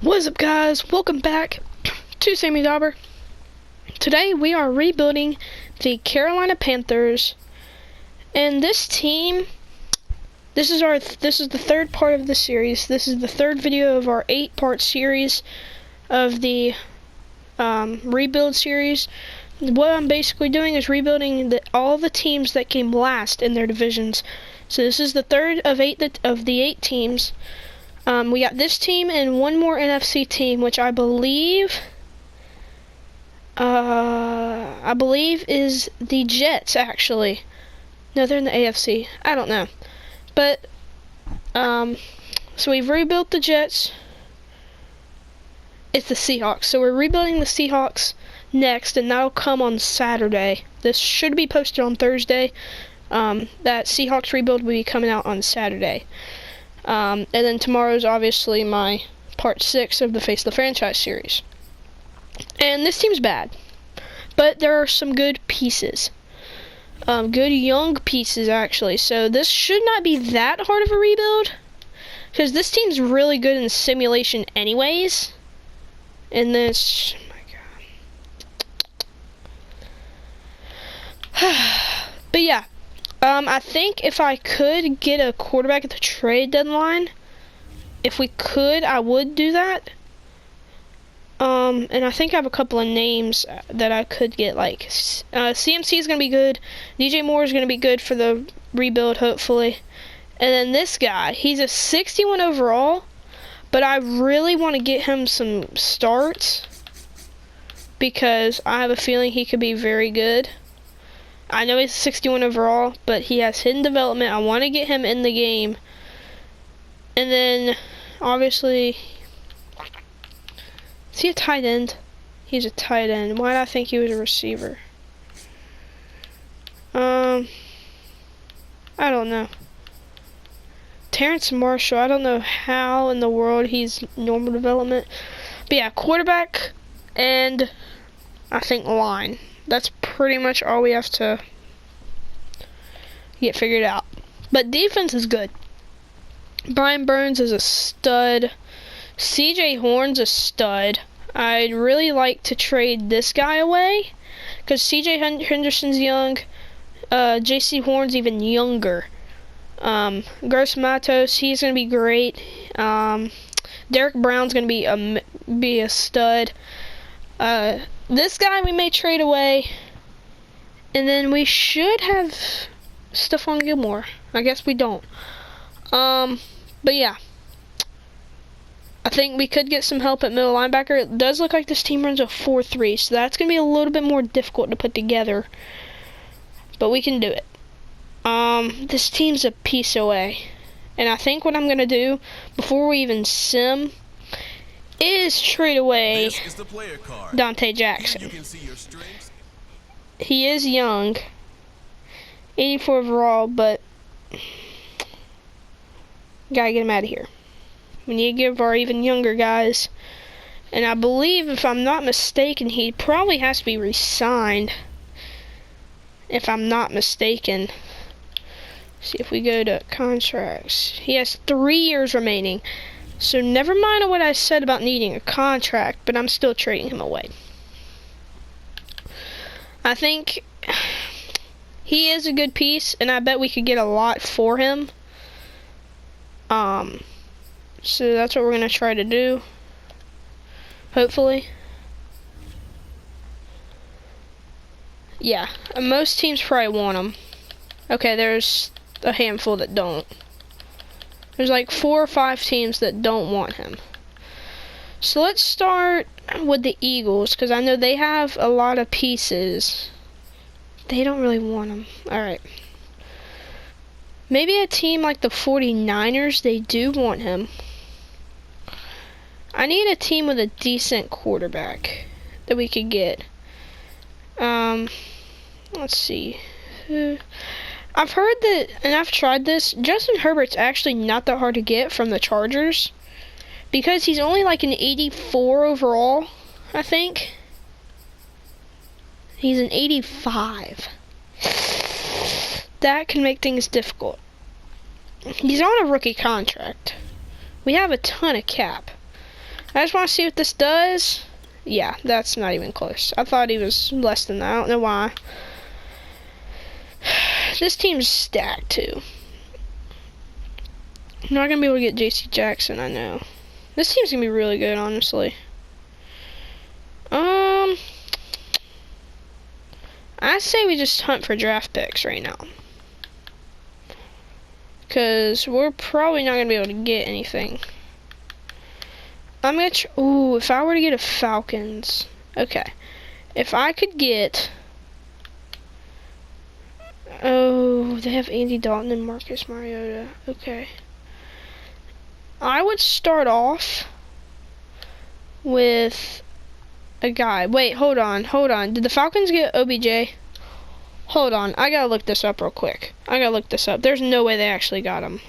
What's up, guys? Welcome back to Sammy Dauber. Today we are rebuilding the Carolina Panthers, and this team, this is the third part of the series. This is the third video of our 8-part series of the rebuild series. What I'm basically doing is rebuilding all the teams that came last in their divisions. So this is the third of the 8 teams. We got this team and one more NFC team, which I believe is the Jets, actually. No, they're in the AFC. I don't know. But, so we've rebuilt the Jets. It's the Seahawks. So we're rebuilding the Seahawks next, and that'll come on Saturday. This should be posted on Thursday. That Seahawks rebuild will be coming out on Saturday. And then tomorrow's obviously my part 6 of the Face the Franchise series. And this team's bad, but there are some good pieces. Good young pieces, actually. So this should not be that hard of a rebuild, because this team's really good in simulation anyways. And this, oh my God. But yeah. I think if I could get a quarterback at the trade deadline, if we could, I would do that. And I think I have a couple of names that I could get, like, CMC is going to be good, DJ Moore is going to be good for the rebuild, hopefully. And then this guy, he's a 61 overall, but I really want to get him some starts, because I have a feeling he could be very good. I know he's 61 overall, but he has hidden development. I want to get him in the game. And then, obviously, is he a tight end? He's a tight end. Why did I think he was a receiver? I don't know. Terrence Marshall, I don't know how in the world he's normal development. But yeah, quarterback and I think line. That's pretty much all we have to get figured out. But defense is good. Brian Burns is a stud. CJ Horn's a stud. I'd really like to trade this guy away, because CJ Henderson's young. JC Horn's even younger. Gross Matos, he's going to be great. Derek Brown's going to be a stud. This guy we may trade away, and then we should have Stephon Gilmore. I guess we don't. But yeah, I think we could get some help at middle linebacker. It does look like this team runs a 4-3, so that's going to be a little bit more difficult to put together, but we can do it. This team's a piece away, and I think what I'm going to do before we even sim is trade away Dante Jackson. He is young, 84 overall, but gotta get him out of here. We need to give our even younger guys, and I believe, if I'm not mistaken, he probably has to be re-signed, if I'm not mistaken. See if we go to contracts. He has 3 years remaining. So never mind what I said about needing a contract, but I'm still trading him away. I think he is a good piece, and I bet we could get a lot for him. So that's what we're going to try to do, hopefully. Yeah, most teams probably want him. Okay, there's a handful that don't. There's like 4 or 5 teams that don't want him. So let's start with the Eagles, because I know they have a lot of pieces. They don't really want him. Alright. Maybe a team like the 49ers, they do want him. I need a team with a decent quarterback that we could get. Let's see. I've heard that, and I've tried this, Justin Herbert's actually not that hard to get from the Chargers, because he's only like an 84 overall, I think. He's an 85. That can make things difficult. He's on a rookie contract. We have a ton of cap. I just want to see what this does. Yeah, that's not even close. I thought he was less than that. I don't know why. This team's stacked too. I'm not gonna be able to get JC Jackson, I know. This team's gonna be really good, honestly. I say we just hunt for draft picks right now. Because we're probably not gonna be able to get anything. I'm gonna ooh, if I were to get a Falcons. Okay. If I could get... Oh, they have Andy Dalton and Marcus Mariota. Okay. I would start off with a guy. Wait, hold on. Did the Falcons get OBJ? Hold on, I gotta look this up real quick. There's no way they actually got him.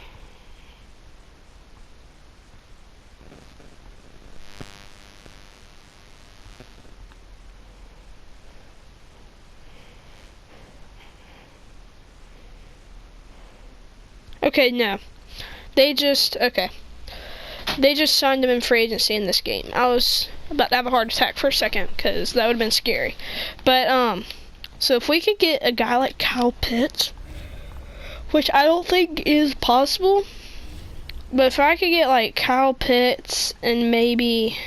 Okay, no. They just signed him in free agency in this game. I was about to have a heart attack for a second, because that would have been scary. But, so if we could get a guy like Kyle Pitts, which I don't think is possible, but if I could get like Kyle Pitts and maybe...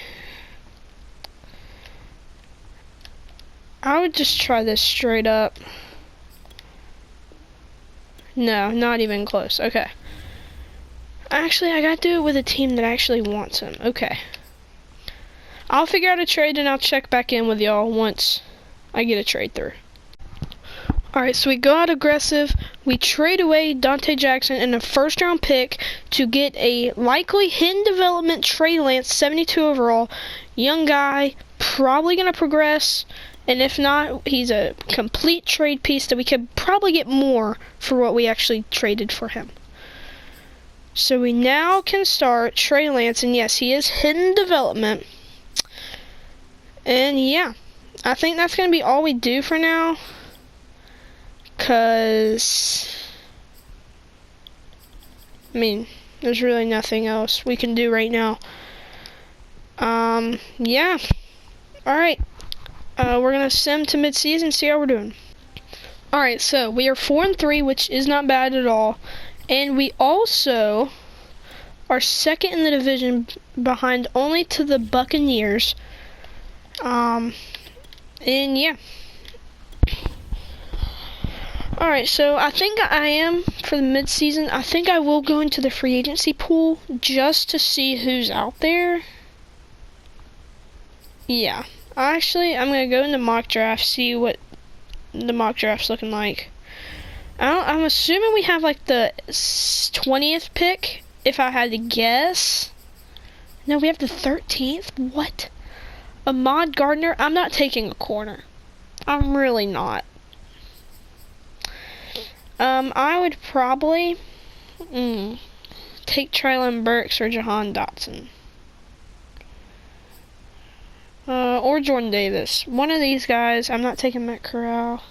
I would just try this straight up. No, not even close. Okay. Actually, I gotta do it with a team that actually wants him. Okay. I'll figure out a trade and I'll check back in with y'all once I get a trade through. Alright, so we go out aggressive. We trade away Dante Jackson and a first-round pick to get a likely hidden development Trey Lance, 72 overall. Young guy, probably going to progress. And if not, he's a complete trade piece that we could probably get more for what we actually traded for him. So we now can start Trey Lance, and yes, he is hidden development. And yeah, I think that's going to be all we do for now. Because, I mean, there's really nothing else we can do right now. Yeah. Alright. We're going to sim to mid-season, see how we're doing. Alright, so we are 4-3, which is not bad at all. And we also are second in the division behind only to the Buccaneers. And yeah. Alright, so I think I am, for the mid-season, I think I will go into the free agency pool just to see who's out there. Yeah. Actually, I'm going to go into mock draft, see what the mock draft's looking like. I'm assuming we have like the 20th pick, if I had to guess. No, we have the 13th? What? Ahmad Gardner? I'm not taking a corner. I'm really not. I would probably take Traylon Burks or Jahan Dotson. Or Jordan Davis. One of these guys. I'm not taking Matt Corral.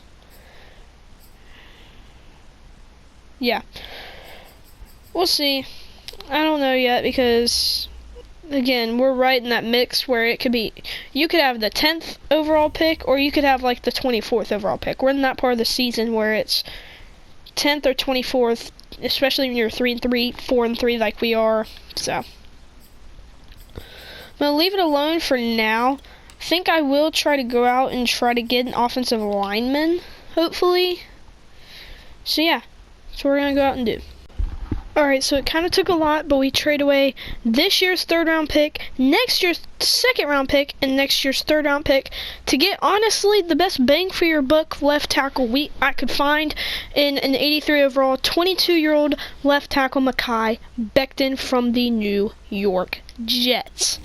Yeah. We'll see. I don't know yet because, again, we're right in that mix where it could be, you could have the 10th overall pick or you could have like the 24th overall pick. We're in that part of the season where it's 10th or 24th, especially when you're 3-3, 4-3 like we are. So I'm going to leave it alone for now. I think I will try to go out and try to get an offensive lineman, hopefully. So yeah, that's what we're going to go out and do. Alright, so it kind of took a lot, but we trade away this year's 3rd round pick, next year's 2nd round pick, and next year's 3rd round pick to get, honestly, the best bang for your buck left tackle I could find in an 83 overall, 22-year-old left tackle Mekhi Becton from the New York Jets.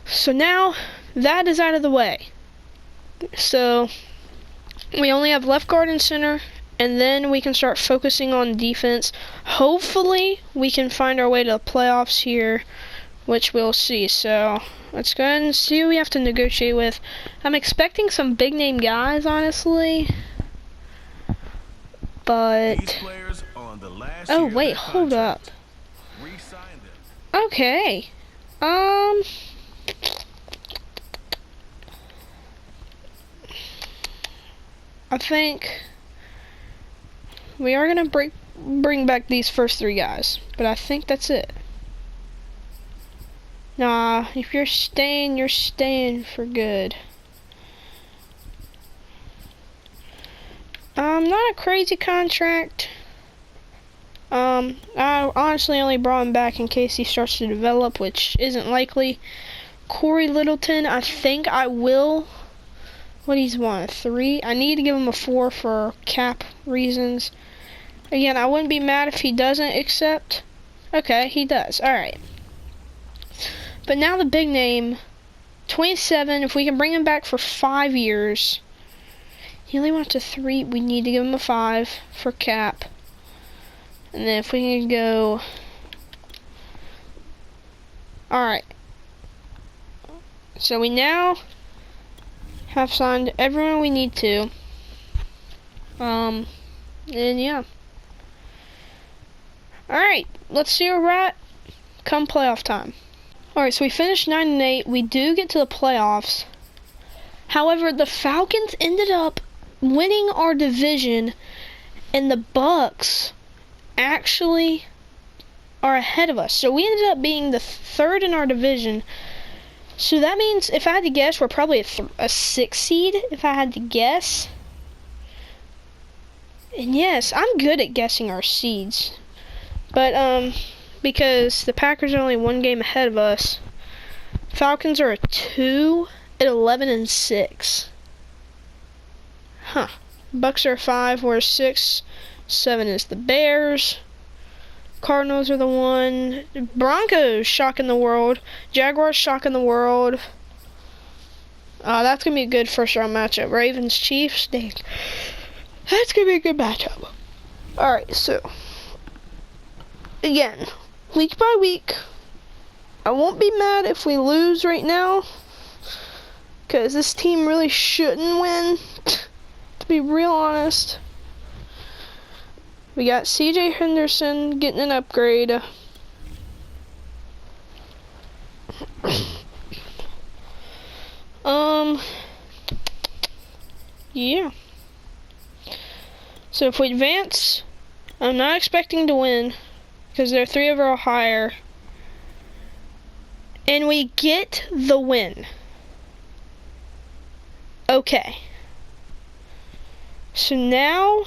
So now that is out of the way. So we only have left guard and center. And then we can start focusing on defense. Hopefully, we can find our way to the playoffs here, which we'll see. So, let's go ahead and see who we have to negotiate with. I'm expecting some big-name guys, honestly. But, oh, wait, hold up. Okay. Um, I think we are gonna bring back these first 3 guys, but I think that's it. Nah, if you're staying for good. Not a crazy contract. I honestly only brought him back in case he starts to develop, which isn't likely. Corey Littleton, I think I will. What he's won? 3? I need to give him a 4 for cap reasons. Again, I wouldn't be mad if he doesn't accept. Okay, he does. Alright. But now the big name, 27, if we can bring him back for 5 years. He only went to 3, we need to give him a 5 for cap. And then if we can go... Alright. So we now have signed everyone we need to. And yeah. Alright, let's see where we're at come playoff time. Alright, so we finished 9-8. We do get to the playoffs. However, the Falcons ended up winning our division, and the Bucks actually are ahead of us. So we ended up being the 3rd in our division. So that means, if I had to guess, we're probably a 6 seed, if I had to guess. And yes, I'm good at guessing our seeds. But, because the Packers are only 1 game ahead of us, Falcons are a 2 at 11-6. Huh. Bucks are 5, we're 6. 7 is the Bears. Cardinals are the 1. Broncos shocking the world. Jaguars shocking the world. That's gonna be a good first round matchup. Ravens Chiefs. Dang. That's gonna be a good matchup. Alright, so again, week by week, I won't be mad if we lose right now, because this team really shouldn't win, to be real honest. We got CJ Henderson getting an upgrade. Yeah. So if we advance, I'm not expecting to win, because they're 3 overall higher. And we get the win. Okay. So now,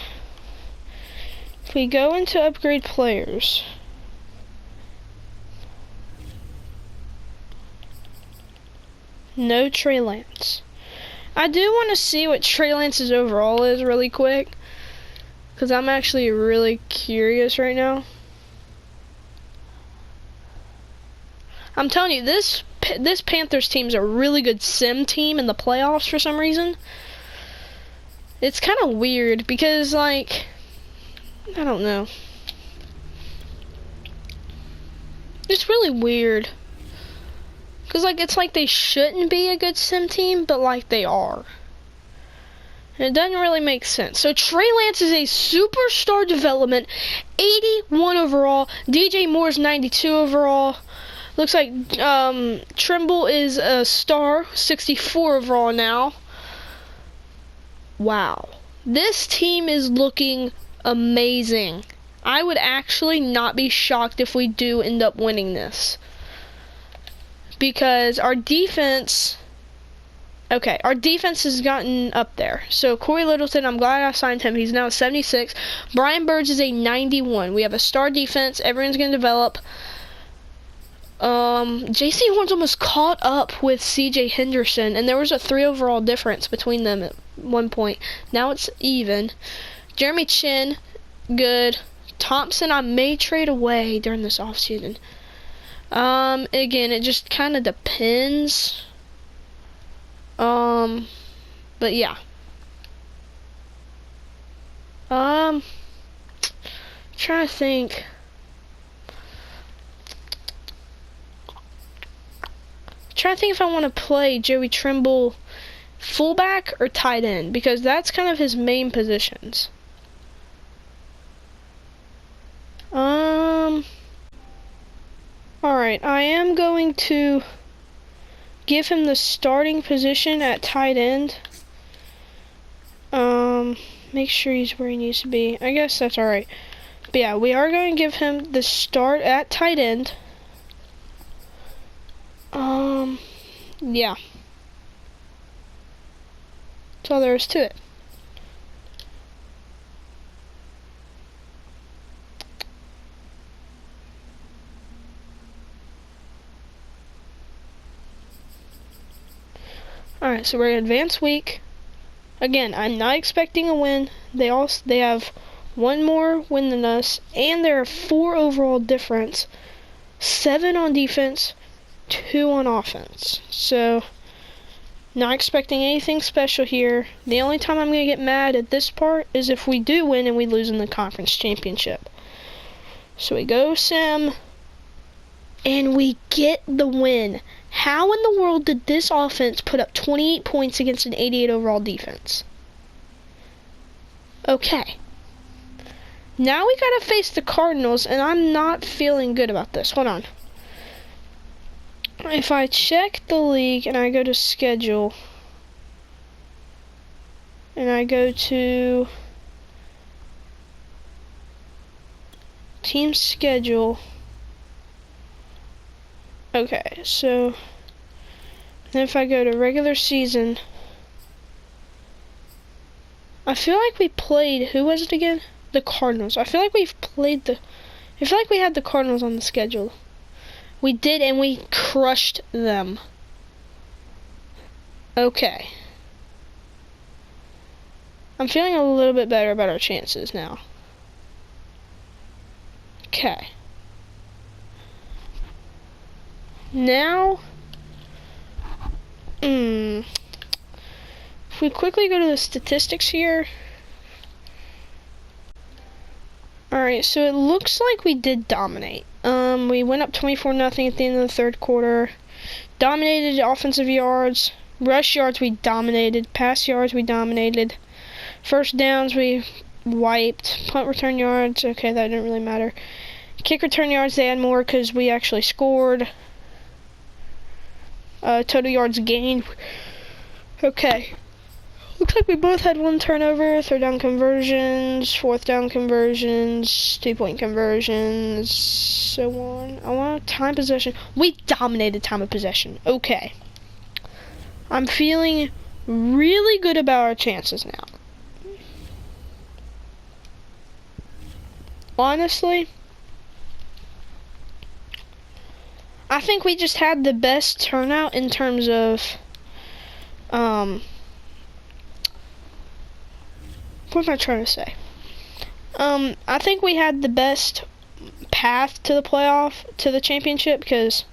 if we go into upgrade players, no Trey Lance. I do want to see what Trey Lance's overall is really quick, because I'm actually really curious right now. I'm telling you, this Panthers team's a really good sim team in the playoffs for some reason. It's kind of weird because, like, I don't know. It's really weird. Because, like, it's like they shouldn't be a good sim team, but, like, they are. And it doesn't really make sense. So, Trey Lance is a superstar development, 81 overall. DJ Moore's 92 overall. Looks like Trimble is a star, 64 overall now. Wow. This team is looking amazing. I would actually not be shocked if we do end up winning this. Because our defense, okay, our defense has gotten up there. So Corey Littleton, I'm glad I signed him. He's now a 76. Brian Burns is a 91. We have a star defense. Everyone's going to develop. JC Horn's almost caught up with CJ Henderson, and there was a 3 overall difference between them at one point. Now it's even. Jeremy Chin, good. Thompson, I may trade away during this offseason. Again, it just kind of depends. But yeah. Trying to think. Trying to think if I want to play Joey Trimble fullback or tight end, because that's kind of his main positions. Alright, Alright, I am going to give him the starting position at tight end. Make sure he's where he needs to be. I guess that's alright. But yeah, we are going to give him the start at tight end. Yeah. That's all there is to it. Alright, so we're in advanced week. Again, I'm not expecting a win. They have one more win than us, and they're a 4 overall difference. 7 on defense, 2 on offense. So, not expecting anything special here. The only time I'm going to get mad at this part is if we do win and we lose in the conference championship. So we go sim, and we get the win. How in the world did this offense put up 28 points against an 88 overall defense? Okay. Now we gotta face the Cardinals, and I'm not feeling good about this. Hold on. If I check the league and I go to schedule, and I go to team schedule. Okay, so then if I go to regular season, I feel like we played, who was it again? The Cardinals. I feel like we had the Cardinals on the schedule. We did, and we crushed them. Okay. I'm feeling a little bit better about our chances now. Okay. Now, if we quickly go to the statistics here. Alright, so it looks like we did dominate. We went up 24-0 at the end of the third quarter. Dominated offensive yards. Rush yards, we dominated. Pass yards, we dominated. First downs, we wiped. Punt return yards, okay, that didn't really matter. Kick return yards, they had more because we actually scored. Total yards gained. Okay. Looks like we both had 1 turnover, 3rd down conversions, 4th down conversions, 2-point conversions, so on. I want time possession. We dominated time of possession. Okay. I'm feeling really good about our chances now. Honestly, I think we just had the best turnout in terms of, what am I trying to say? I think we had the best path to the playoff, to the championship, because,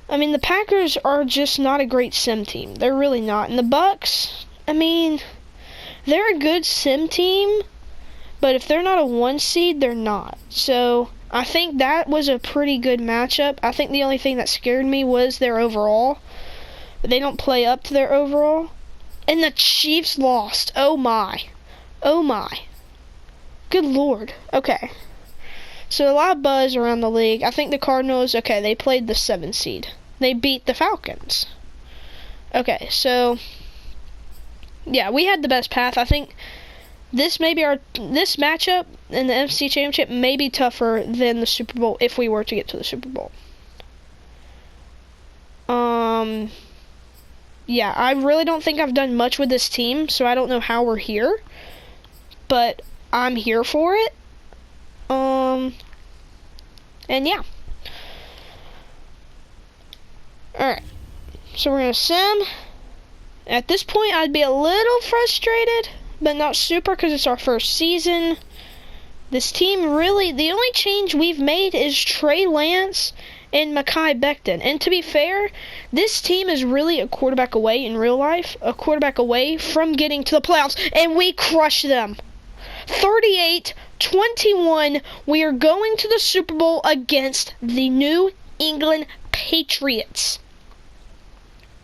I mean, the Packers are just not a great sim team. They're really not. And the Bucks, I mean, they're a good sim team, but if they're not a 1 seed, they're not. So I think that was a pretty good matchup. I think the only thing that scared me was their overall. They don't play up to their overall. And the Chiefs lost. Oh my. Oh my. Good Lord. Okay. So a lot of buzz around the league. I think the Cardinals, okay, they played the 7 seed. They beat the Falcons. Okay, so yeah, we had the best path. I think this matchup in the NFC Championship may be tougher than the Super Bowl if we were to get to the Super Bowl. Yeah, I really don't think I've done much with this team, so I don't know how we're here, but I'm here for it. And yeah. Alright, so we're gonna sim. At this point, I'd be a little frustrated, but not super because it's our first season. This team really, the only change we've made is Trey Lance and Mekhi Becton. And to be fair, this team is really a quarterback away in real life, a quarterback away from getting to the playoffs, and we crushed them. 38-21, we are going to the Super Bowl against the New England Patriots.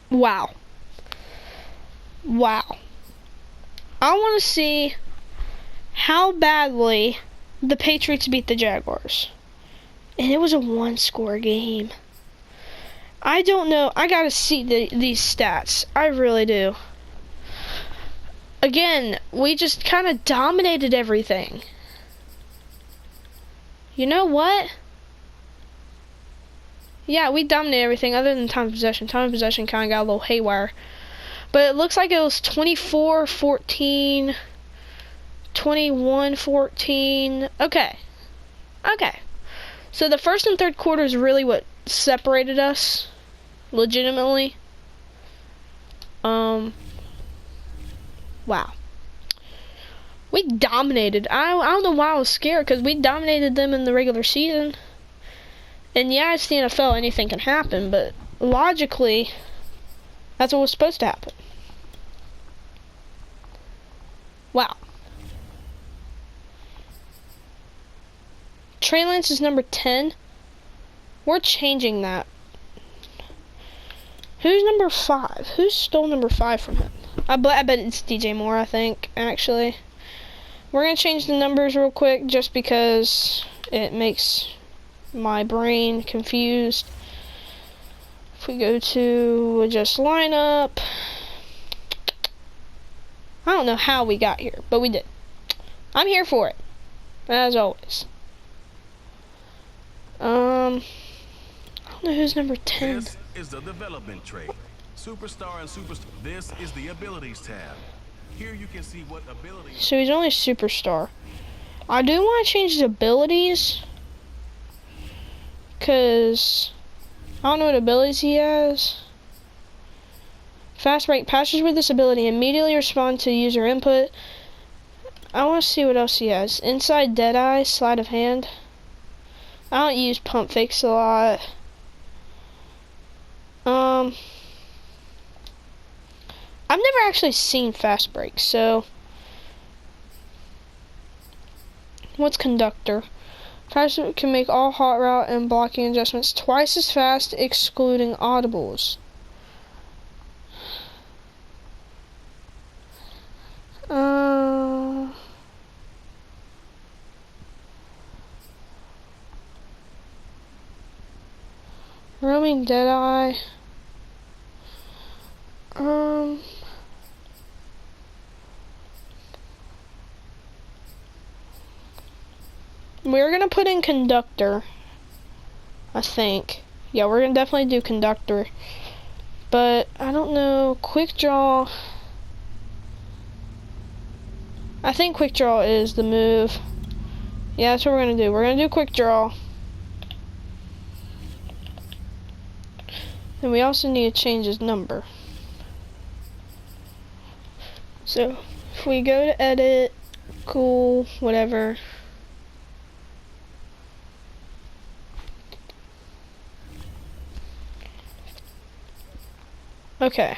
Wow. Wow. I want to see how badly the Patriots beat the Jaguars. And it was a one-score game. I don't know. I gotta see these stats. I really do. Again, we just kind of dominated everything. You know what? Yeah, we dominated everything other than time of possession. Time of possession kind of got a little haywire. But it looks like it was 24-14, 21-14. Okay. Okay. So the first and third quarter is really what separated us, legitimately. Wow. We dominated. I don't know why I was scared, because we dominated them in the regular season. And yeah, it's the NFL, anything can happen, but logically, that's what was supposed to happen. Wow. Trey Lance is number 10. We're changing that. Who's number 5? Who stole number 5 from him? I bet it's DJ Moore, I think, actually. We're going to change the numbers real quick just because it makes my brain confused. If we go to adjust lineup, I don't know how we got here, but we did. I'm here for it, as always. I don't know who's number 10. This is the development tray. Superstar and superstar. This is the abilities tab. Here you can see what abilities. So he's only superstar. I do want to change his abilities, cause I don't know what abilities he has. Fast break. Passers with this ability immediately respond to user input. I want to see what else he has. Inside Deadeye, sleight of hand. I don't use pump fakes a lot. I've never actually seen fast break, so what's conductor? Fast can make all hot route and blocking adjustments twice as fast, excluding audibles. Roaming Deadeye. We're gonna put in conductor, I think. Yeah, we're gonna definitely do conductor. But I don't know, quick draw. I think quick draw is the move. Yeah, that's what we're gonna do. We're gonna do quick draw. And we also need to change his number. So if we go to edit, cool, whatever. Okay.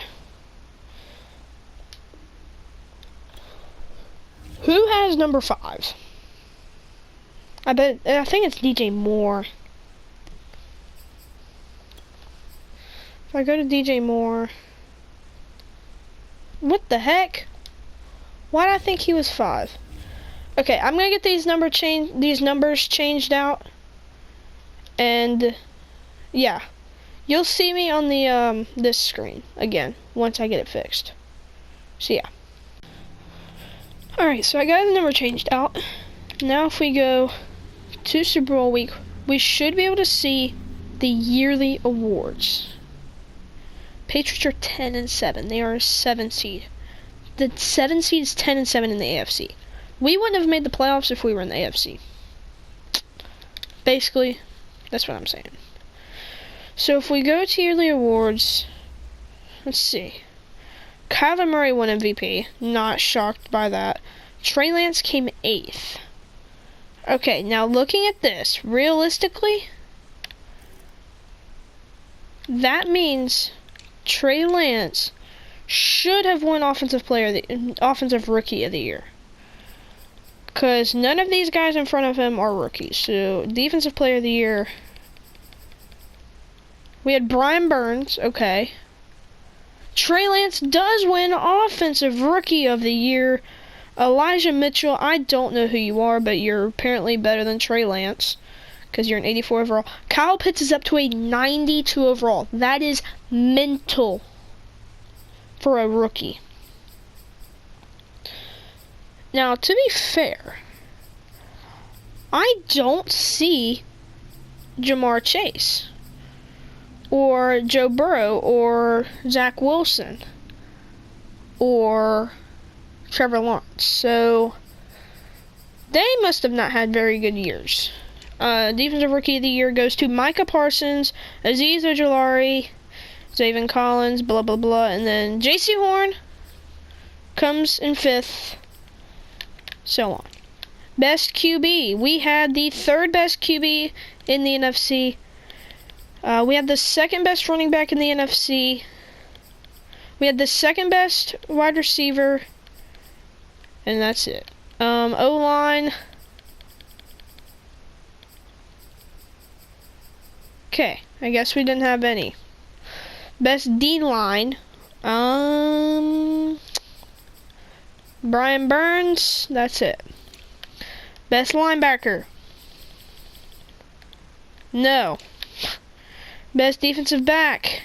Who has number 5? I think it's DJ Moore. If I go to DJ Moore, what the heck? Why did I think he was 5? Okay, I'm gonna get these numbers changed out, and yeah, you'll see me on the this screen again once I get it fixed. So yeah. All right, so I got the number changed out. Now, if we go to Super Bowl week, we should be able to see the yearly awards. Patriots are 10-7. They are a 7 seed. The 7 seed is 10-7 in the AFC. We wouldn't have made the playoffs if we were in the AFC. Basically, that's what I'm saying. So if we go to yearly awards, let's see. Kyler Murray won MVP. Not shocked by that. Trey Lance came 8th. Okay, now looking at this, realistically, that means Trey Lance should have won offensive rookie of the year. Because none of these guys in front of him are rookies. So, defensive player of the year, we had Brian Burns, okay. Trey Lance does win offensive rookie of the year. Elijah Mitchell, I don't know who you are, but you're apparently better than Trey Lance. because you're an 84 overall. Kyle Pitts is up to a 92 overall. That is mental for a rookie. Now, to be fair, I don't see Jamar Chase or Joe Burrow or Zach Wilson or Trevor Lawrence. So they must have not had very good years. Defensive Rookie of the Year goes to Micah Parsons, Azeez Ojulari, Zaven Collins, blah, blah, blah. And then J.C. Horn comes in 5th. So on. Best QB. We had the 3rd best QB in the NFC. We had the 2nd best running back in the NFC. We had the 2nd best wide receiver. And that's it. O-line. Okay, I guess we didn't have any. Best D-line. Brian Burns. That's it. Best linebacker. No. Best defensive back.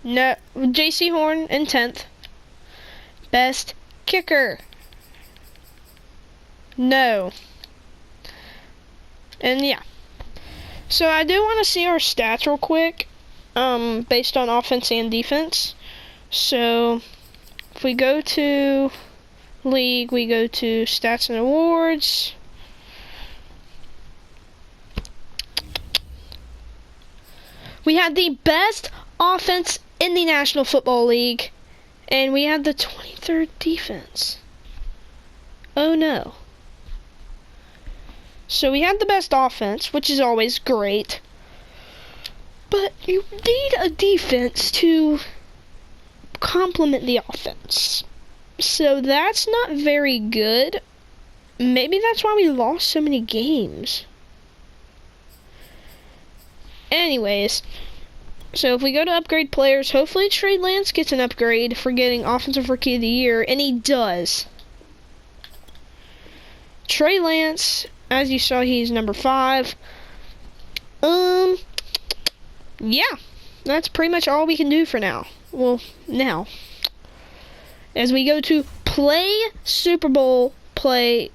No. J.C. Horn in 10th. Best kicker. No. And yeah. So I do want to see our stats real quick. Based on offense and defense. So if we go to league, we go to stats and awards. We had the best offense in the National Football League, and we had the 23rd defense. Oh no. So we had the best offense, which is always great, but you need a defense to complement the offense. So that's not very good. Maybe that's why we lost so many games. Anyways, so if we go to upgrade players, hopefully Trey Lance gets an upgrade for getting Offensive Rookie of the Year, and he does. Trey Lance, as you saw, he's number 5. Yeah, that's pretty much all we can do for now. Well, now, as we go to play Super Bowl play,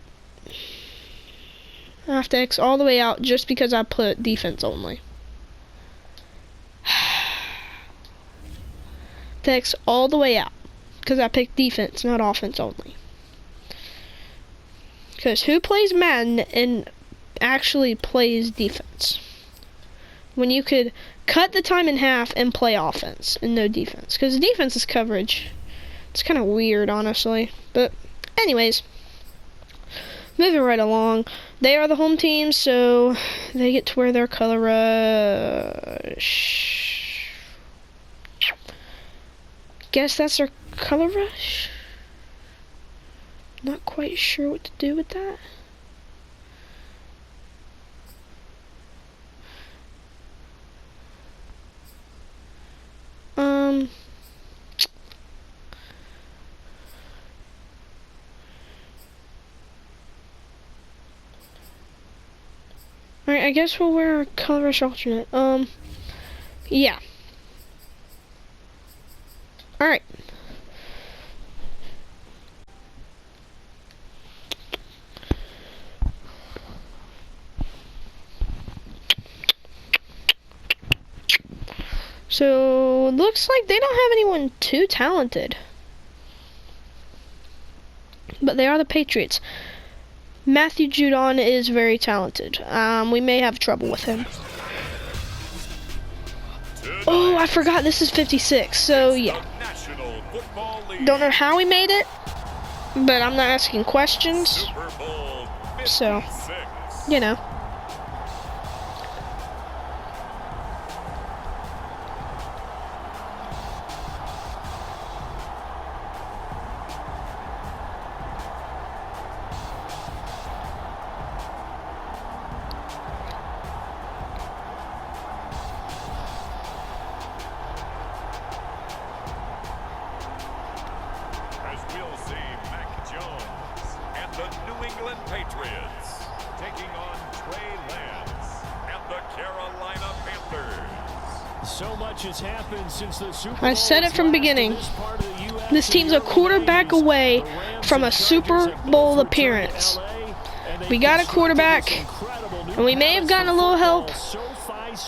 I have to X all the way out just because I put defense only. X all the way out because I picked defense, not offense only. Because who plays Madden and actually plays defense when you could cut the time in half and play offense and no defense? Because defense is coverage. It's kind of weird, honestly. But anyways, moving right along. They are the home team, so they get to wear their color rush. Guess that's their color rush. Not quite sure what to do with that. Alright, I guess we'll wear our color rush alternate. Yeah. Alright. So, looks like they don't have anyone too talented. But they are the Patriots. Matthew Judon is very talented. We may have trouble with him. Oh, I forgot this is 56, so yeah. Don't know how we made it, but I'm not asking questions. So, you know. Patriots taking on So much has happened since the Super I said it from beginning. This team's a quarterback away from a Super Bowl appearance. We got a quarterback, and we may have gotten a little help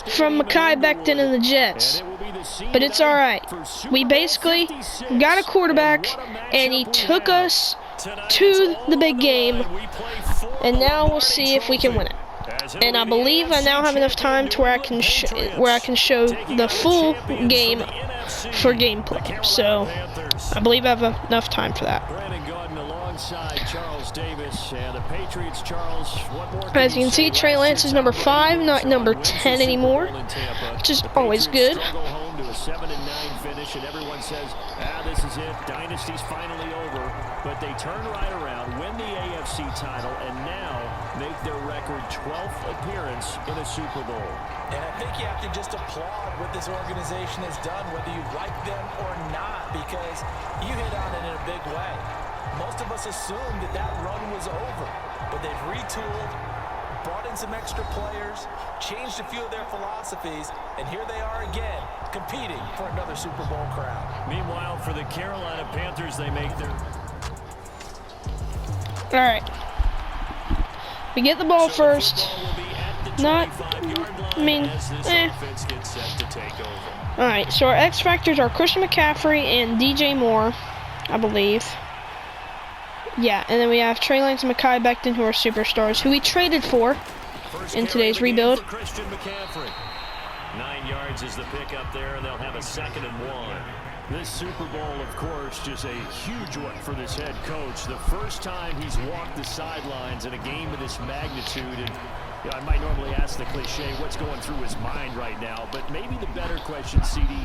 from Mekhi Becton and the Jets, but it's all right. We basically got a quarterback, and he took us to the big game, and now we'll see if we can win it. And I believe I now have enough time to where I can show the full game for gameplay. So I believe I have enough time for that. As you can see, Trey Lance is number 5, not number 10 anymore, which is always good. A 7-9 finish, and everyone says, this is it. Dynasty's finally over. But they turn right around, win the AFC title, and now make their record 12th appearance in a Super Bowl. And I think you have to just applaud what this organization has done, whether you like them or not, because you hit on it in a big way. Most of us assumed that run was over, but they've retooled, brought in some extra players, changed a few of their philosophies, and here they are again, competing for another Super Bowl crown. Meanwhile, for the Carolina Panthers, they make their... All right. We get the ball first. Not, I mean, All right, so our X Factors are Christian McCaffrey and DJ Moore, I believe. Yeah, and then we have Trey Lance and Mekhi Becton, who are superstars, who we traded for in today's rebuild. 9 yards is the pickup there, and they'll have a 2nd and 1. This Super Bowl, of course, just a huge one for this head coach. The first time he's walked the sidelines in a game of this magnitude. And you know, I might normally ask the cliche, what's going through his mind right now? But maybe the better question, CD,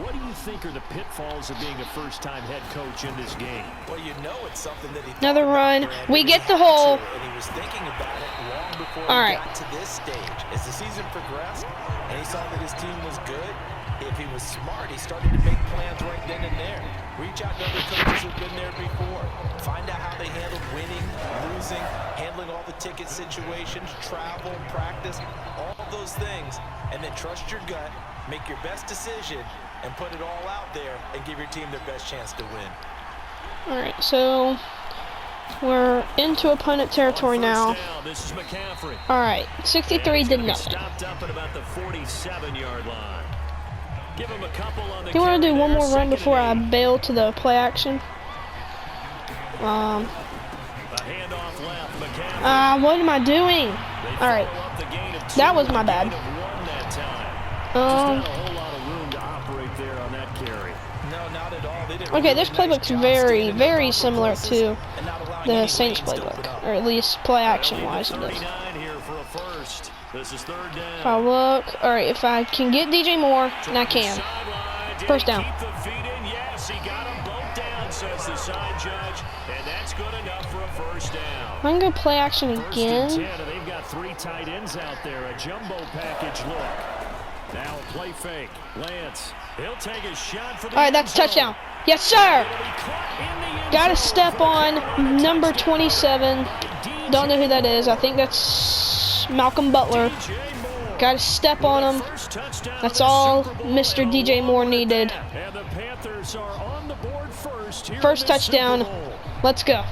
what do you think are the pitfalls of being a first-time head coach in this game? Well, you know it's something that he another run. We get the hole. And he was thinking about it long before he got to this stage. As the season progressed and he saw that his team was good, if he was smart, he started to make plans right then and there. Reach out to other coaches who've been there before. Find out how they handled winning, losing, handling all the ticket situations, travel, practice, all of those things. And then trust your gut, make your best decision, and put it all out there and give your team their best chance to win. All right, so we're into opponent territory now. This is McCaffrey. All right, 63 did nothing. Stopped up at about the 47-yard line. Give him a couple on the Do you want to do one more run before I 2nd bail to the play action? A handoff left. McCaffrey. What am I doing? All right, that was my bad. Okay, this playbook's very, very similar to the Saints playbook, or at least play action-wise it is. If I look, all right, if I can get DJ Moore, and I can. First down. Yes, he got them both down, says the side judge, and that's good enough for a first down. I'm gonna play action again. 1st and 10, and they've got 3 tight ends out there, a jumbo package look. Now play fake. Lance, he'll take a shot for the All right, that's a touchdown. Yes, sir. Got to step on number 27. Don't know who that is. I think that's Malcolm Butler. Got to step on him. That's all Mr. DJ Moore needed. First touchdown. Let's go.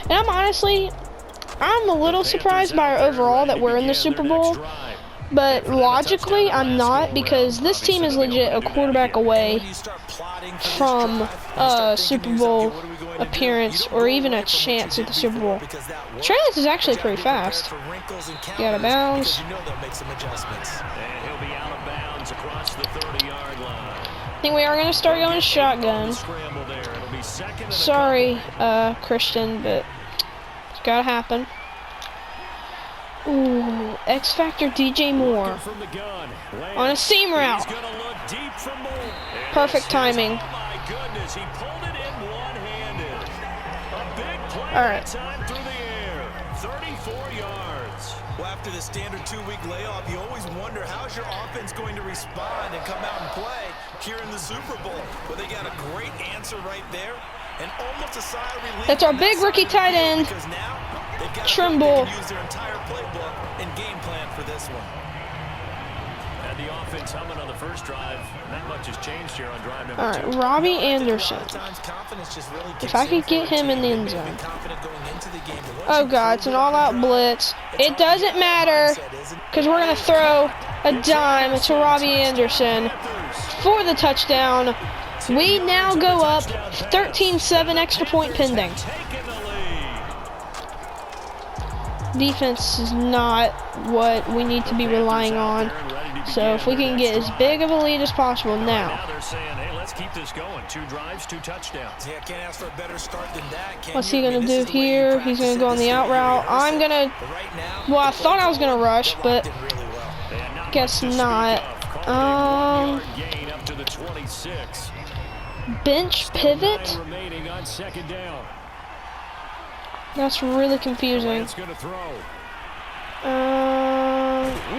And I'm a little surprised by our overall that we're in the Super Bowl. But logically, I'm not, because this team is legit a quarterback away from a Super Bowl appearance or even a chance at the Super Bowl. Trey Lance is actually pretty fast. Get out of bounds. I think we are going to start going shotgun. Sorry, Christian, but it's got to happen. Ooh, X Factor DJ Moore on a seam route. Perfect timing. All right. 34 yards. Well, after the standard 2-week layoff, you always wonder how's your offense going to respond and come out and play here in the Super Bowl. Well, they got a great answer right there, and almost a sigh of relief. That's our big rookie tight end. Because now They've got Trimble. to use their entire playbook and game plan for this one. And the offense humming on the first drive. Not much has changed here on drive number All 2. right, Robbie Anderson. If I could get him in the end zone. Oh God, it's an all-out blitz. It doesn't matter because we're gonna throw a dime to Robbie Anderson for the touchdown. We now go up 13-7, extra point pending. Defense is not what we need to be relying on. So if we can get as big of a lead as possible now. Now they're saying, hey, let's keep this going. 2 drives, 2 touchdowns. Yeah, can't ask for a better start than that. What's he gonna do here? He's gonna go on the out route. I'm gonna, well, I thought I was gonna rush, but guess not. Bench pivot? Remaining on second down. That's really confusing. It's going to throw.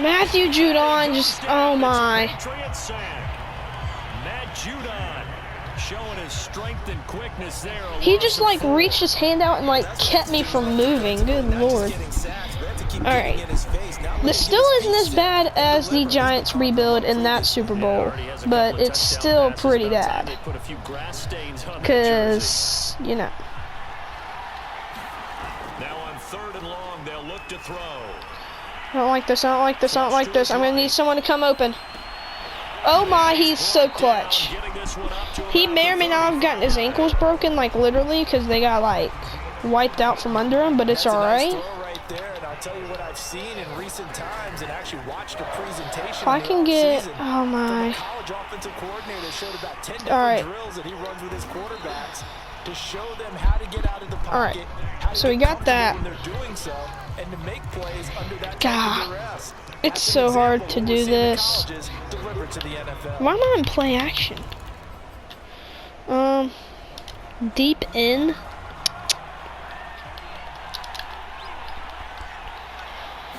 Matthew Judon just, oh my. Matt Judon showing his strength and quickness there. He just like reached his hand out and like kept me from moving. Good Lord. Alright. This still isn't as bad as the Giants rebuild in that Super Bowl, but it's still pretty bad. Because, you know. Now on 3rd and long, they'll look to throw. I don't like this, I don't like this, I don't like this. I'm gonna need someone to come open. Oh my, he's so clutch. He may or may not have gotten his ankles broken, like literally, because they got like wiped out from under him, but it's alright. If I can get, oh my. Alright. Alright, so we got that. God, it's so hard to do this. Why am I in play action? Deep in.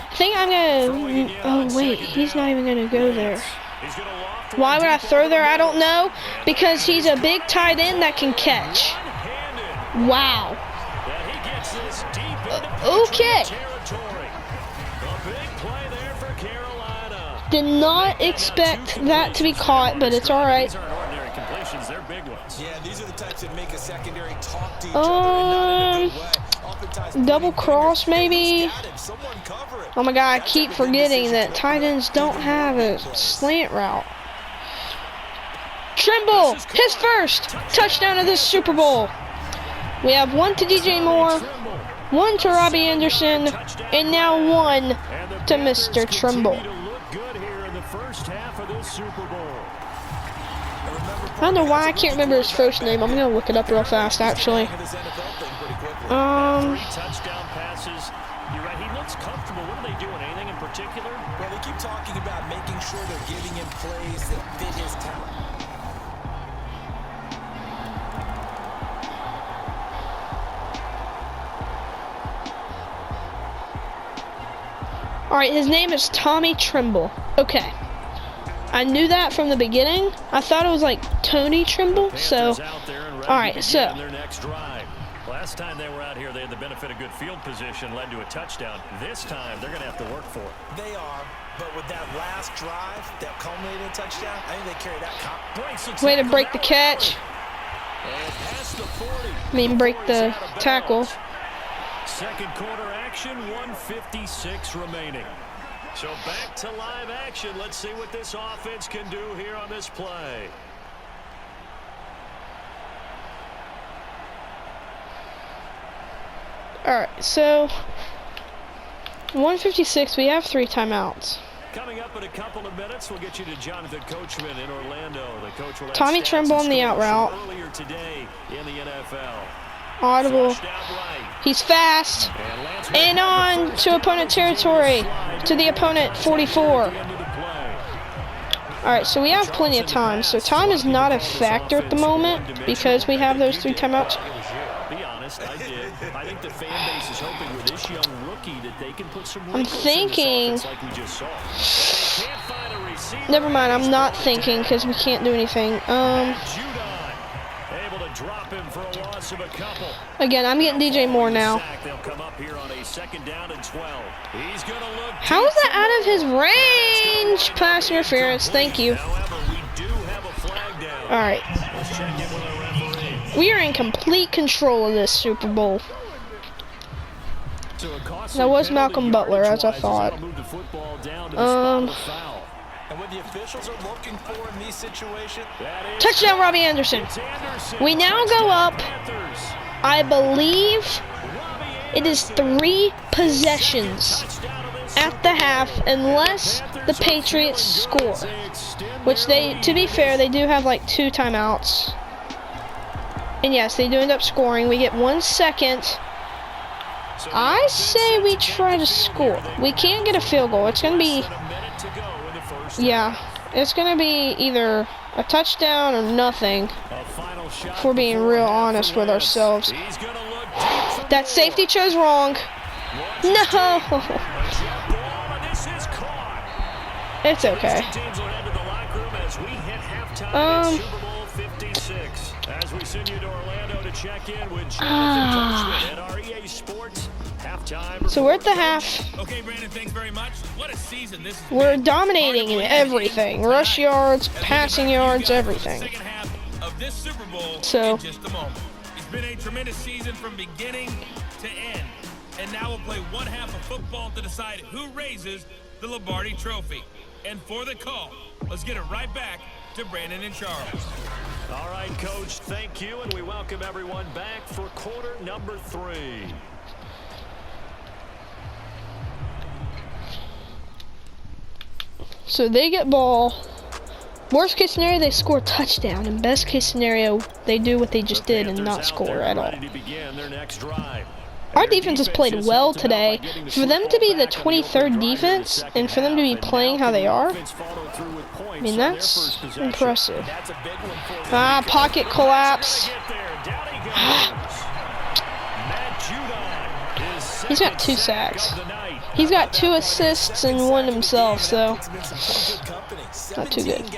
I think I'm gonna, oh wait, he's not even gonna go there. Why would I throw there? I don't know. Because he's a big tight end that can catch. Wow. Okay. Did not expect that to be caught, but it's alright. Double cross maybe? Oh my God, I keep forgetting that tight ends don't have a slant route. Trimble, his first touchdown of this Super Bowl. We have 1 to DJ Moore, 1 to Robbie Anderson, and now 1 to Mr. Trimble. I don't know why I can't remember his first name. I'm gonna look it up real fast, actually. Touchdown passes. You're right. He looks comfortable. What are they doing? Anything in particular? Well, they keep talking about making sure they're giving him plays that fit his talent. Alright, his name is Tommy Trimble. Okay. I knew that from the beginning. I thought it was like Tony Trimble, so. Alright, so. Last time they were out here, they had the benefit of good field position, led to a touchdown. This time, they're going to have to work for it. They are, but with that last drive that culminated in a touchdown, I think they carry that. Way to break the catch. I mean, break the tackle. Second quarter action, 1:56 remaining. So back to live action. Let's see what this offense can do here on this play. Alright, so 1:56, we have 3 timeouts. Coming up in a couple of minutes, we'll get you to Jonathan Coachman in Orlando. The coach will have Tommy Trimble on the out route. Earlier today in the NFL. Audible. He's fast. And on to opponent territory. To the opponent 44. Alright, so we have plenty of time. So time is not a factor at the moment because we have those 3 timeouts. Be honest, I did. I think the fan base is hoping with this young rookie that they can put some I'm thinking. like we just saw. Never mind, I'm not thinking because we can't do anything. Again, I'm getting DJ Moore now. second down and 12. He's going to look. How is that out of his range? Pass interference. Thank you. However, we do have a flag down. All right. Let's check in with our referee. We are in complete control of this Super Bowl. So a costly That was penalty Malcolm Butler, as I yardage-wise, thought. that'll move the football down to the spot of the foul. And what the officials are looking for in these situations, That is Touchdown, Robbie Anderson. it's Anderson. We now go up. Panthers. I believe Robbie it is 3 possessions touchdown of this at the half, unless the Patriots score. Which they, to be fair, they do have like 2 timeouts. And yes, they do end up scoring. We get 1 second. I say we try to score. We can't get a field goal. It's going to be, yeah, it's going to be either a touchdown or nothing, if we're being real honest with ourselves. That safety chose wrong. No. It's okay. As we send you to Orlando to check in with Jonathan at REA Sports. Halftime. So we're at the half. Okay, Brandon, thanks very much. What a season this is. We're dominating in everything. Rush yards, passing yards, everything. Second half of this Super Bowl So in just a moment. It's been a tremendous season from beginning to end. And now we'll play one half of football to decide who raises the Lombardi Trophy. And for the call, let's get it right back to Brandon and Charles. All right, Coach, thank you, and we welcome everyone back for quarter number 3. So they get ball. Worst case scenario, they score a touchdown. And best case scenario, they do what they just did and not score at all. Our defense has played well today. For them to be the 23rd defense and for them to be playing how they are, I mean, that's impressive. Pocket collapse. He's got 2 sacks. He's got 2 assists and 1 himself, so not too good.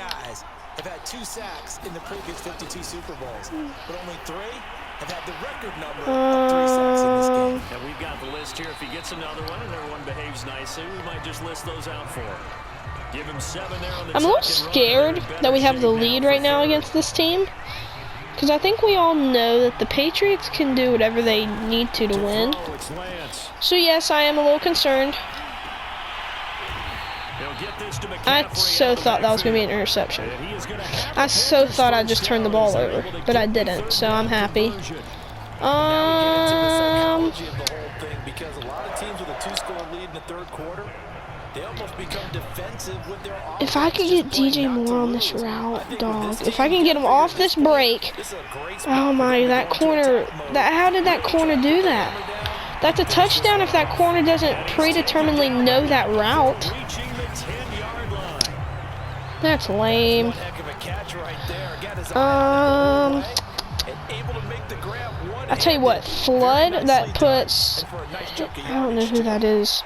have had 2 sacks in the previous 52 Super Bowls, but only 3 have had the record number of 3 sacks in this game. And we've got the list here. If he gets another one and everyone behaves nicely, we might just list those out for him. Give him 7 there on the I'm a little scared that we have the lead right now against this team, because I think we all know that the Patriots can do whatever they need to win. So yes, I am a little concerned. I so thought that was going to be an interception. I so thought I just turned the ball over, but I didn't, so I'm happy. Because a lot of teams with a 2-score lead in the 3rd quarter, they almost become defensive with their offense. If I could get DJ Moore on this route, dog. If I can get him off this break. Oh my, that corner. How did that corner do that? That's a touchdown if that corner doesn't predeterminedly know that route. That's lame. I tell you what, Flood, that puts, I don't know who that is,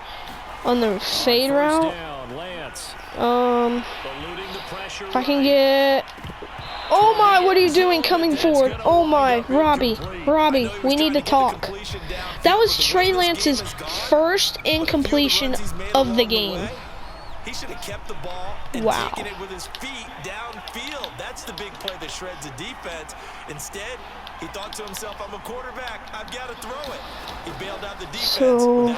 on the fade route. If I can get, oh my, what are you doing coming forward? Oh my, Robbie, we need to talk. That was Trey Lance's first incompletion of the game. He should have kept the ball and taken it with his feet downfield. That's the big play that shreds the defense. Instead, he thought to himself, I'm a quarterback. I've got to throw it. He bailed out the defense with that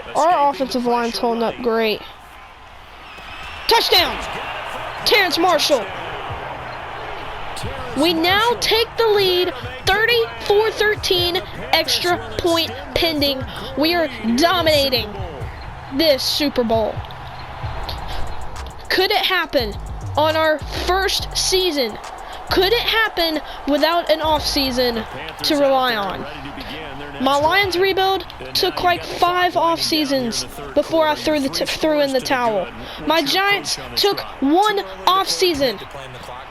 incompletion. Our offensive line's holding up great. Touchdown! Terrence Marshall. We now take the lead, 34-13, extra point pending. We are dominating this Super Bowl. Could it happen on our first season? Could it happen without an off season to rely on? My Lions rebuild took like 5 off seasons before I threw in the towel. My Giants took 1 off season,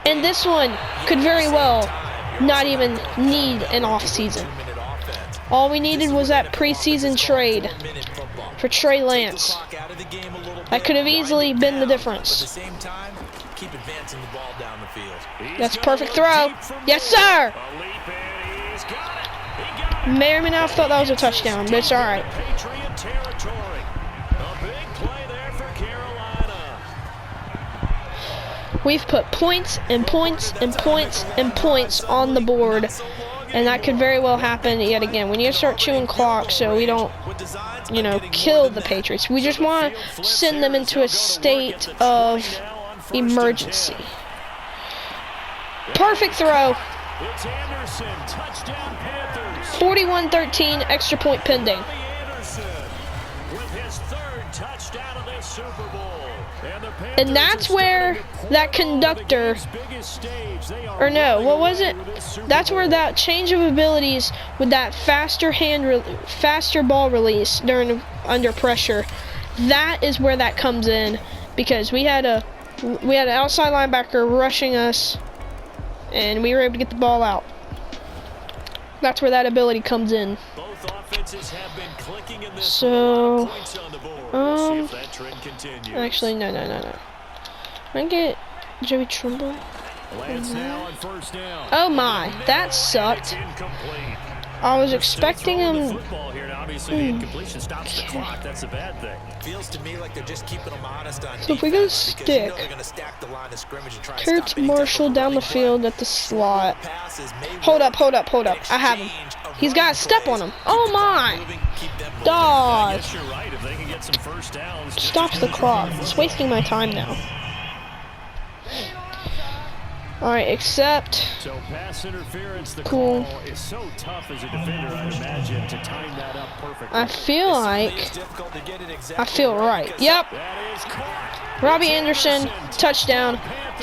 and this one could very well not even need an off season. All we needed was that preseason trade for Trey Lance. That could have easily been the difference. That's a perfect throw. Yes, sir. May or may not have thought that was a touchdown, but it's all right. Patriot territory. A big play there for Carolina. We've put points and points and points and points on the board, and that could very well happen yet again. We need to start chewing clock so we don't, you know, kill the Patriots. We just want to send them into a state of emergency. Perfect throw. It's Anderson, touchdown Panthers. 41-13, extra point pending. Anderson with his third touchdown of this Super Bowl. And that's where that conductor, or no, what was it? That's where that change of abilities with that faster ball release during under pressure. That is where that comes in, because we had an outside linebacker rushing us, and we were able to get the ball out. That's where that ability comes in. Both offenses have been clicking in this So, points on the board. We'll see if that trend continues. actually, no. I get Joey Trimble. Lance now on first down. Oh my, that sucked. Incomplete. I was expecting him. Football here now. Obviously, the incompletion stops the clock. That's a bad thing. Feels to me like they're just keeping them honest on So if we go defense, because you know stick, they're gonna stack the line of scrimmage and try and Kurtz stop any type of Marshall down the running field play. at the slot. Passes may Hold work, up. but I have him. exchange of He's got a running step plays on him. keep Oh the my! clock moving, keep them moving. I Dodge. guess you're right. If they can get some first downs. Stops the clock. It's wasting my time now. Alright, except. So pass interference, the Cool. call is so tough as a defender, I'd imagine, to time that up perfectly. I feel like. It's difficult to get it I exactly feel right. because Yep. That is caught. Robbie Anderson, touchdown.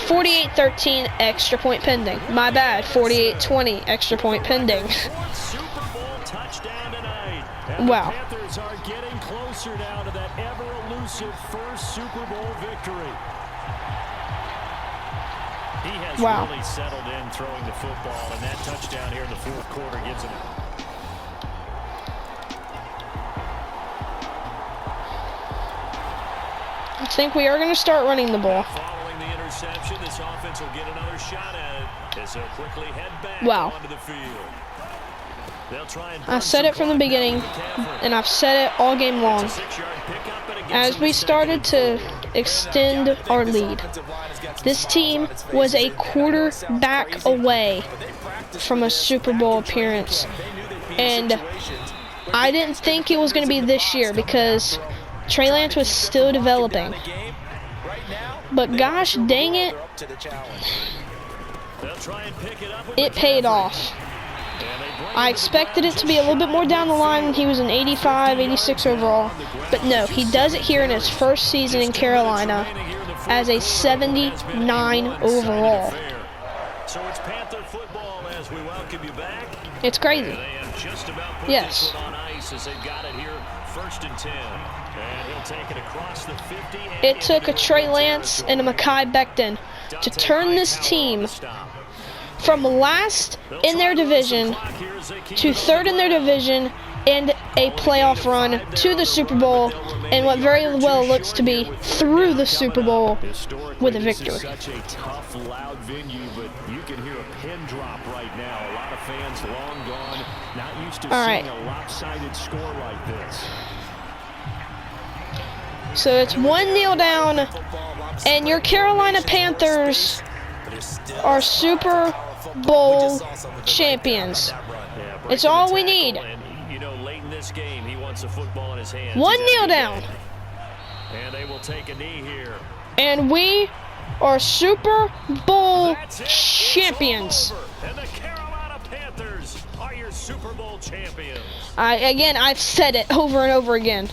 48-13, extra point pending. My bad. 48-20, extra point pending. Fourth Super Bowl touchdown tonight. And Wow. The Panthers are getting closer now to that ever-elusive first Super Bowl victory. He has Wow. really settled in throwing the football, and that touchdown here in the fourth quarter gives him. I think we are going to start running the ball. Following the interception, this offense will get another shot at it as they'll quickly head back Wow. onto the field. They'll try and I said it from the beginning, and I've said it all game long. As we started to extend our lead, this team was a quarterback away from a Super Bowl appearance, and I didn't think it was going to be this year because Trey Lance was still developing. But gosh dang it, it paid off. I expected it to be a little bit more down the line when he was an 85, 86 overall. But no, he does it here in his first season in Carolina as a 79 overall. So it's Panther football as we welcome you back. It's crazy. They have just about put Yes. this one on ice as they've got it here, 1st and 10. And he'll take it across the 50. It took a Trey Lance and a Mekhi Becton to turn this team from last in their division to third in their division and a playoff run to the Super Bowl, and what very well looks to be through the Super Bowl with a victory. This is such a tough, loud venue, but you can hear a pin drop right now. A lot of fans long gone, not used to All seeing right. a lopsided score like this. So it's 1-0 down, and your Carolina Panthers are Super Bowl champions. It's all we need. And, you know, late in this game, he wants a football in his hands. 1-0 down, And they will take a knee here. and we are Super Bowl That's it. champions. It's over. And the Carolina Panthers are your Super Bowl champions. I've said it over and over again.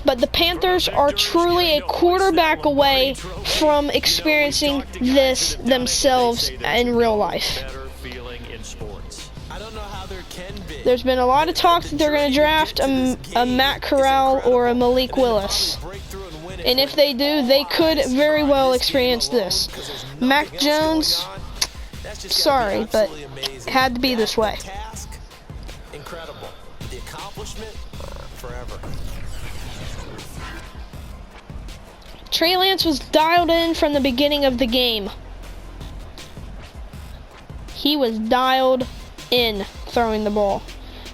But the Panthers are truly a quarterback away from experiencing this themselves in real life. Better feeling in sports. I don't know how there can be. There's been a lot of talk that they're going to draft a Matt Corral or a Malik Willis. And if they do, they could very well experience this. Mac Jones, sorry, but it had to be this way. Task, incredible. The accomplishment, forever. Trey Lance was dialed in from the beginning of the game. He was dialed in throwing the ball.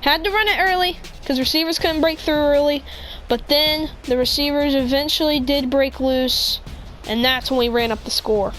Had to run it early because receivers couldn't break through early, but then the receivers eventually did break loose, and that's when we ran up the score.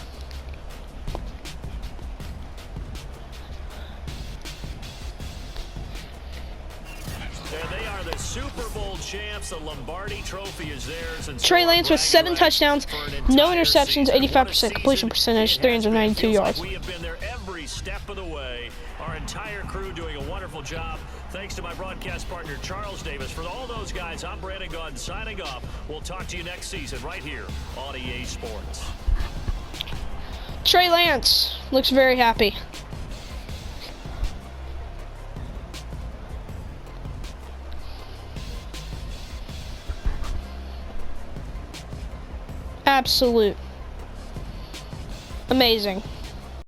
Super Bowl champs, the Lombardi Trophy is theirs. And Trey Lance with 7 touchdowns, no interceptions, 85% completion percentage, 392 yards. We have been there every step of the way. Our entire crew doing a wonderful job. Thanks to my broadcast partner, Charles Davis. For all those guys, I'm Brandon Gaudin signing off. We'll talk to you next season right here on EA Sports. Trey Lance looks very happy. Absolute. Amazing.